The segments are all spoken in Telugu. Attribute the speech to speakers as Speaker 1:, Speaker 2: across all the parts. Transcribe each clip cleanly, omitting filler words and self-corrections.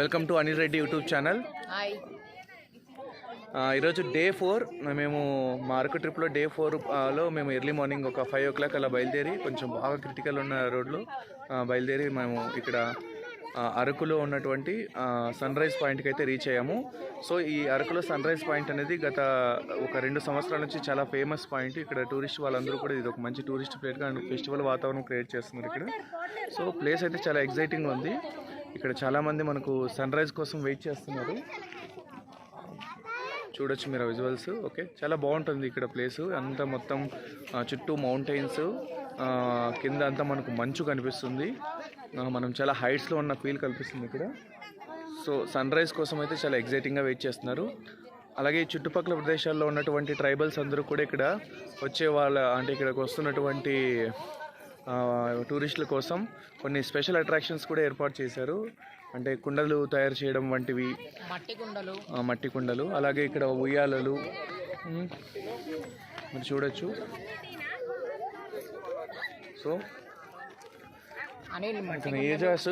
Speaker 1: Welcome to Anil Reddy YouTube channel. ఈరోజు డే 4. మేము మా అరకు ట్రిప్లో డే 4లో మేము ఎర్లీ మార్నింగ్ ఒక 5 o'clock అలా బయలుదేరి, కొంచెం బాగా క్రిటికల్ ఉన్న రోడ్లో బయలుదేరి మేము ఇక్కడ అరకులో ఉన్నటువంటి సన్ రైజ్ పాయింట్కి అయితే రీచ్ అయ్యాము. సో ఈ అరకులో సన్ రైజ్ పాయింట్ అనేది గత ఒక 2 సంవత్సరాల నుంచి చాలా ఫేమస్ పాయింట్. ఇక్కడ టూరిస్ట్ వాళ్ళందరూ కూడా ఇది ఒక మంచి టూరిస్ట్ ప్లేస్గా ఫెస్టివల్ వాతావరణం క్రియేట్ చేస్తున్నారు ఇక్కడ. సో ప్లేస్ అయితే చాలా ఎగ్జైటింగ్ ఉంది. ఇక్కడ చాలామంది మనకు సన్ రైజ్ కోసం వెయిట్ చేస్తున్నారు. చూడొచ్చు మీరు విజువల్స్. ఓకే, చాలా బాగుంటుంది ఇక్కడ ప్లేసు అంతా. మొత్తం చుట్టూ మౌంటైన్స్, కింద అంతా మనకు మంచు కనిపిస్తుంది. మనం చాలా హైట్స్లో ఉన్న ఫీల్ కనిపిస్తుంది ఇక్కడ. సో సన్ రైజ్ కోసం అయితే చాలా ఎగ్జైటింగ్గా వెయిట్ చేస్తున్నారు. అలాగే ఈ చుట్టుపక్కల ప్రదేశాల్లో ఉన్నటువంటి ట్రైబల్స్ అందరూ కూడా ఇక్కడ వచ్చే అంటే ఇక్కడికి వస్తున్నటువంటి టూరిస్టుల కోసం కొన్ని స్పెషల్ అట్రాక్షన్స్ కూడా ఏర్పాటు చేశారు. అంటే కుండలు తయారు చేయడం వంటివి, మట్టి కుండలు, అలాగే ఇక్కడ ఉయ్యాలలు మీరు చూడొచ్చు. సో ఏజాస్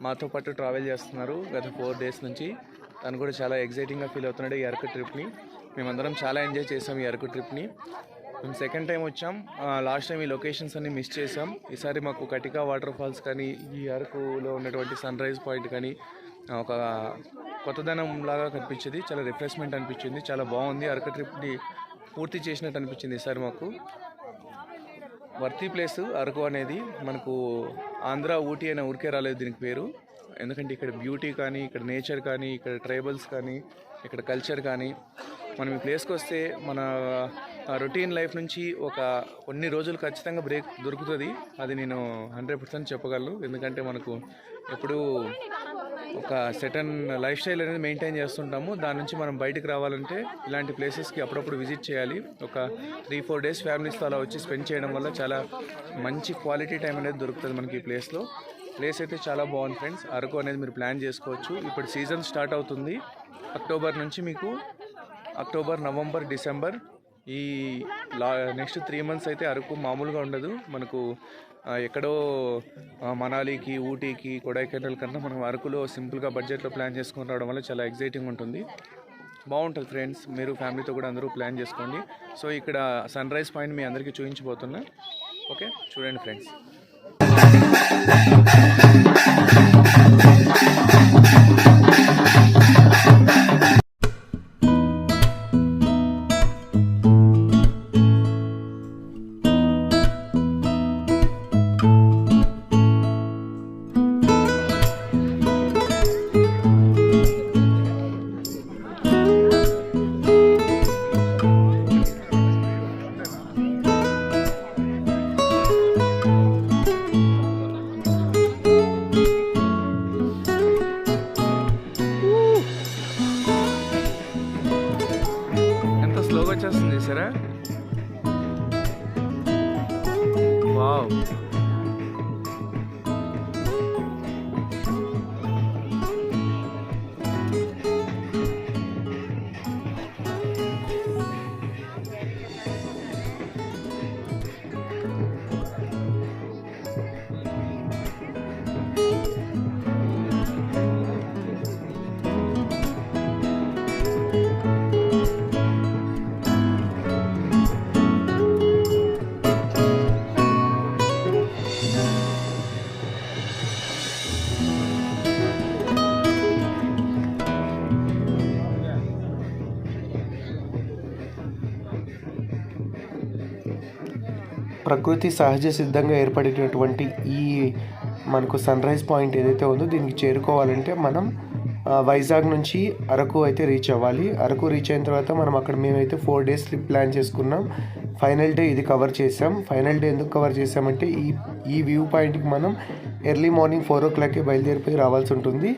Speaker 1: మాతో పాటు ట్రావెల్ చేస్తున్నారు గత 4 days నుంచి. తను కూడా చాలా ఎగ్జైటింగ్గా ఫీల్ అవుతున్నాడు ఈ అరకు ట్రిప్ని. మేమందరం చాలా ఎంజాయ్ చేసాం ఈ అరకు ట్రిప్ని. మేము సెకండ్ టైం వచ్చాం. లాస్ట్ టైం ఈ లొకేషన్స్ అన్ని మిస్ చేసాం. ఈసారి మాకు కటికా వాటర్ ఫాల్స్ కానీ, ఈ అరకులో ఉన్నటువంటి సన్ రైజ్ పాయింట్ కానీ ఒక కొత్తదనం లాగా కనిపించింది. చాలా రిఫ్రెష్మెంట్ అనిపించింది. చాలా బాగుంది. అరకు ట్రిప్ని పూర్తి చేసినట్టు అనిపించింది ఈసారి మాకు. వర్తీ ప్లేస్ అరకు అనేది. మనకు ఆంధ్ర ఊటీ అనే ఊరికే రాలేదు దీనికి పేరు. ఎందుకంటే ఇక్కడ బ్యూటీ కానీ, ఇక్కడ నేచర్ కానీ, ఇక్కడ ట్రైబల్స్ కానీ, ఇక్కడ కల్చర్ కానీ, మనం ఈ ప్లేస్కి వస్తే మన రొటీన్ లైఫ్ నుంచి ఒక కొన్ని రోజులు ఖచ్చితంగా బ్రేక్ దొరుకుతుంది. అది నేను 100% చెప్పగలను. ఎందుకంటే మనకు ఎప్పుడూ ఒక సెటన్ లైఫ్ స్టైల్ అనేది మెయింటైన్ చేస్తుంటాము. దాని నుంచి మనం బయటకు రావాలంటే ఇలాంటి ప్లేసెస్కి అప్పుడప్పుడు విజిట్ చేయాలి. ఒక 3-4 days ఫ్యామిలీస్తో అలా వచ్చి స్పెండ్ చేయడం వల్ల చాలా మంచి క్వాలిటీ టైం అనేది దొరుకుతుంది మనకి ఈ ప్లేస్లో. ప్లేస్ అయితే చాలా బాగుంది ఫ్రెండ్స్. అరకు అనేది మీరు ప్లాన్ చేసుకోవచ్చు. ఇప్పుడు సీజన్ స్టార్ట్ అవుతుంది అక్టోబర్ నుంచి. మీకు అక్టోబర్, నవంబర్, డిసెంబర్ ఈ నెక్స్ట్ 3 months అయితే అరకు మామూలుగా ఉండదు. మనకు ఎక్కడో మనాలికి, ఊటీకి, కొడైకెనాల్ కన్నా మనం అరకులో సింపుల్గా బడ్జెట్లో ప్లాన్ చేసుకొని రావడం వల్ల చాలా ఎగ్జైటింగ్ ఉంటుంది. బాగుంటుంది ఫ్రెండ్స్. మీరు ఫ్యామిలీతో కూడా అందరూ ప్లాన్ చేసుకోండి. సో ఇక్కడ సన్ రైజ్ పాయింట్ మీ అందరికీ చూపించబోతున్నా. ఓకే, చూడండి ఫ్రెండ్స్. వచ్చేస్తుంది సరే. వావ్,
Speaker 2: ప్రకృతి సహజ సిద్ధంగా ఏర్పడేటటువంటి ఈ మనకు సన్ రైజ్ పాయింట్ ఏదైతే ఉందో దీనికి చేరుకోవాలంటే మనం వైజాగ్ నుంచి అరకు అయితే రీచ్ అవ్వాలి. అరకు రీచ్ అయిన తర్వాత మనం అక్కడ మేమైతే 4 days ట్రిప్ ప్లాన్ చేసుకున్నాం. ఫైనల్ డే ఇది కవర్ చేసాం. ఫైనల్ డే ఎందుకు కవర్ చేసామంటే ఈ వ్యూ పాయింట్కి మనం ఎర్లీ మార్నింగ్ 4 o'clock బయలుదేరిపోయి రావాల్సి ఉంటుంది.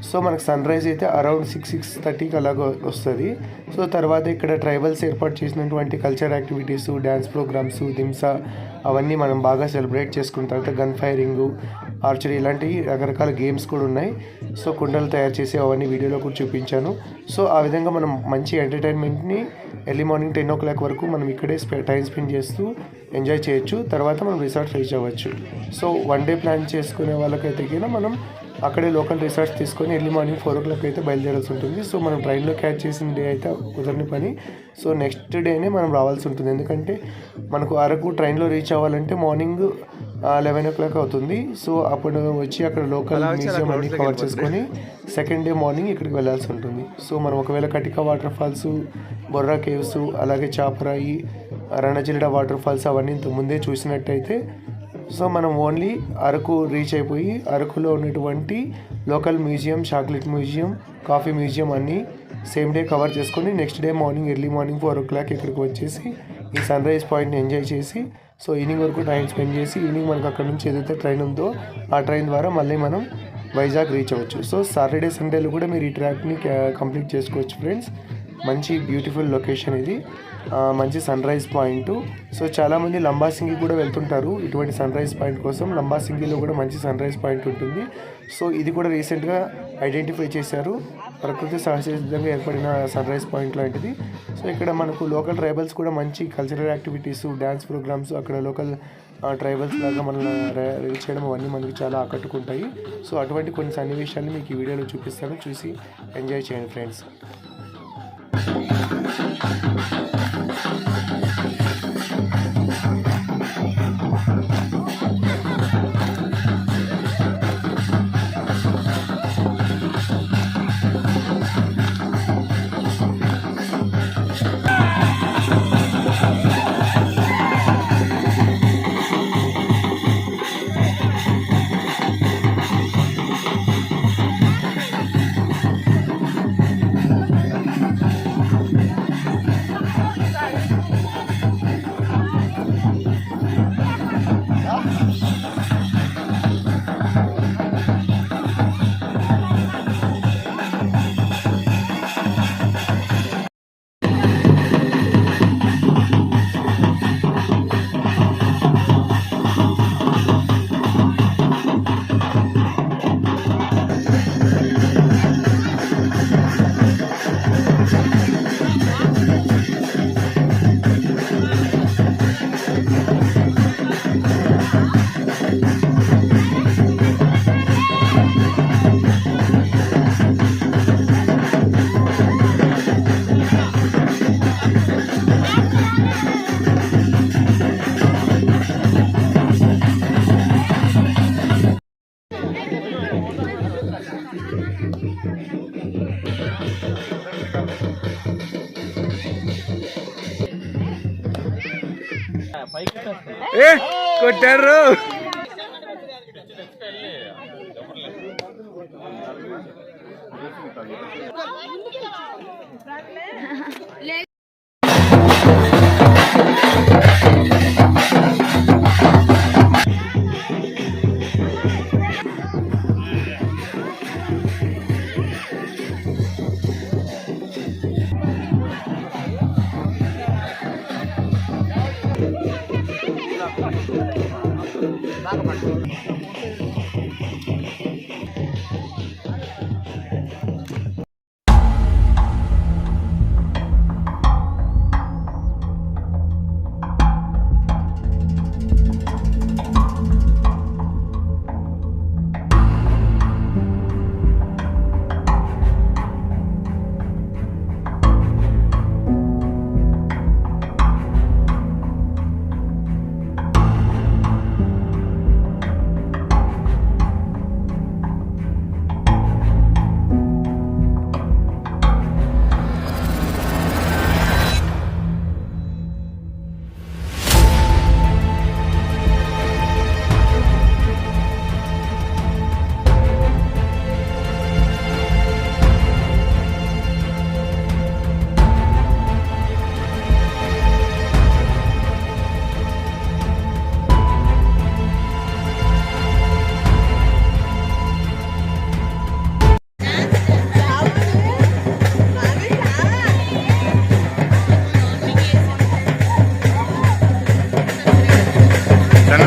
Speaker 2: సో మనకు సన్ రైజ్ అయితే అరౌండ్ 6-6:30కి అలాగ వస్తుంది. సో తర్వాత ఇక్కడ ట్రైబల్స్ ఏర్పాటు చేసినటువంటి culture activities, dance programs, Dhimsa అవన్నీ మనం బాగా సెలబ్రేట్ చేసుకున్న తర్వాత గన్ ఫైరింగు, ఆర్చరీ ఇలాంటివి రకరకాల గేమ్స్ కూడా ఉన్నాయి. సో కుండలు తయారు చేసి అవన్నీ వీడియోలో కూడా చూపించాను. సో ఆ విధంగా మనం మంచి ఎంటర్టైన్మెంట్ని ఎర్లీ మార్నింగ్ 10 o'clock వరకు మనం ఇక్కడే టైం స్పెండ్ చేస్తూ ఎంజాయ్ చేయొచ్చు. తర్వాత మనం రిసార్ట్ రీచ్ అవ్వచ్చు. సో 1 day ప్లాన్ చేసుకునే వాళ్ళకైతే మనం అక్కడే లోకల్ రిసార్ట్స్ తీసుకొని ఎర్లీ మార్నింగ్ 4 o'clock అయితే బయలుదేరాల్సి ఉంటుంది. సో మనం ట్రైన్లో క్యాచ్ చేసిన డే అయితే కుదరని పని. సో నెక్స్ట్ డేనే మనం రావాల్సి ఉంటుంది, ఎందుకంటే మనకు అరకు ట్రైన్లో రీచ్ అవ్వాలంటే మార్నింగ్ 11 o'clock అవుతుంది. సో అప్పుడు వచ్చి అక్కడ లోకల్ మ్యూజియం అన్ని కవర్ చేసుకొని సెకండ్ డే మార్నింగ్ ఇక్కడికి వెళ్ళాల్సి ఉంటుంది. సో మనం ఒకవేళ Katika waterfalls, Borra caves, అలాగే చాపరాయి, రణజిల్డా వాటర్ ఫాల్స్ అవన్నీ ఇంత ముందే చూసినట్టయితే సో మనం ఓన్లీ అరకు రీచ్ అయిపోయి అరకులో ఉన్నటువంటి local museum, chocolate museum, coffee museum అన్నీ సేమ్ డే కవర్ చేసుకొని next day morning early morning 4 o'clock ఇక్కడికి వచ్చేసి ఈ సన్ రైజ్ పాయింట్ని ఎంజాయ్ చేసి సో ఈవినింగ్ వరకు టైం స్పెండ్ చేసి ఈవినింగ్ మనకు అక్కడ నుంచి ఏదైతే ట్రైన్ ఉందో ఆ ట్రైన్ ద్వారా మళ్ళీ మనం వైజాగ్ రీచ్ అవ్వచ్చు. సో సాటర్డే సండేలో కూడా మీరు ఈ ట్రాక్ని కంప్లీట్ చేసుకోవచ్చు ఫ్రెండ్స్. మంచి బ్యూటిఫుల్ లొకేషన్ ఇది, మంచి సన్ రైజ్ పాయింట్. సో చాలామంది లంబాసింగి కూడా వెళ్తుంటారు ఇటువంటి సన్ రైజ్ పాయింట్ కోసం. లంబాసింగిలో కూడా మంచి సన్ రైజ్ పాయింట్ ఉంటుంది. సో ఇది కూడా రీసెంట్గా ఐడెంటిఫై చేశారు, ప్రకృతి సహజంగా ఏర్పడిన సన్ రైజ్ పాయింట్ లాంటిది. సో ఇక్కడ మనకు లోకల్ ట్రైబల్స్ కూడా మంచి కల్చరల్ యాక్టివిటీస్, డ్యాన్స్ ప్రోగ్రామ్స్, అక్కడ లోకల్ ట్రైబల్స్ లాగా మనల్ని రీచ్ చేయడం అవన్నీ మనకి చాలా ఆకట్టుకుంటాయి. సో అటువంటి కొన్ని సన్నివేశాన్ని మీకు ఈ వీడియోలో చూపిస్తాను, చూసి ఎంజాయ్ చేయండి ఫ్రెండ్స్.
Speaker 1: కొట్టారు.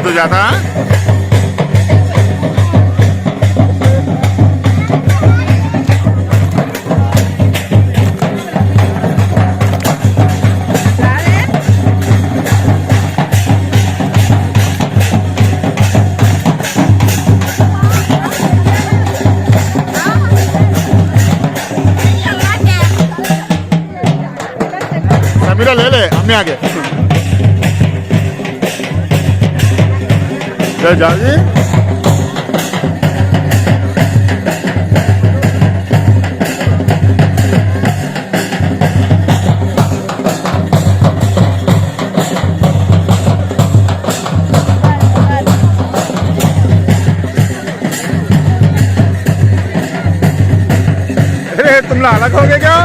Speaker 3: तू जाता ले ले अम्मी आगे ले जाओ जी अरे तुम लोग अलग हो गए क्या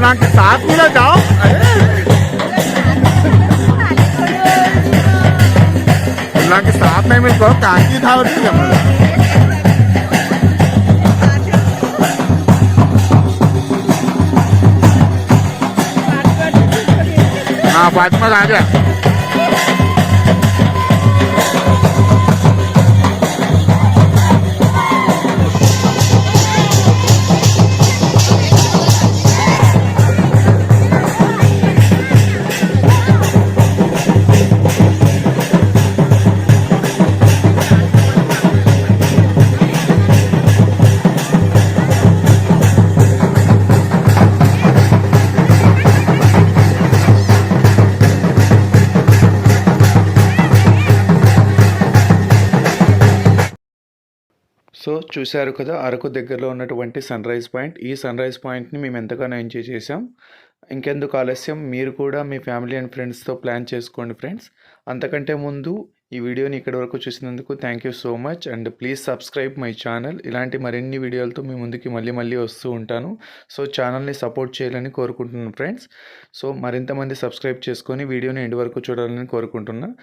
Speaker 3: ना के साथ में ना जाओ ना के साथ में मेरे को कांची था और हाँ फातिमा आ गया
Speaker 1: సో చూశారు కదా అరకు దగ్గరలో ఉన్నటువంటి సన్ రైజ్ పాయింట్. ఈ సన్ రైజ్ పాయింట్ని మేము ఎంతగానో ఎంజాయ్ చేసాం. ఇంకెందుకు ఆలస్యం, మీరు కూడా మీ ఫ్యామిలీ అండ్ ఫ్రెండ్స్తో ప్లాన్ చేసుకోండి ఫ్రెండ్స్. అంతకంటే ముందు ఈ వీడియోని ఇక్కడి వరకు చూసినందుకు thank you so much and please subscribe my channel. ఇలాంటి మరిన్ని వీడియోలతో మీ ముందుకి మళ్ళీ వస్తూ ఉంటాను. సో ఛానల్ని సపోర్ట్ చేయాలని కోరుకుంటున్నాను ఫ్రెండ్స్. సో మరింతమంది సబ్స్క్రైబ్ చేసుకొని వీడియోని ఎండ్ వరకు చూడాలని కోరుకుంటున్నాను.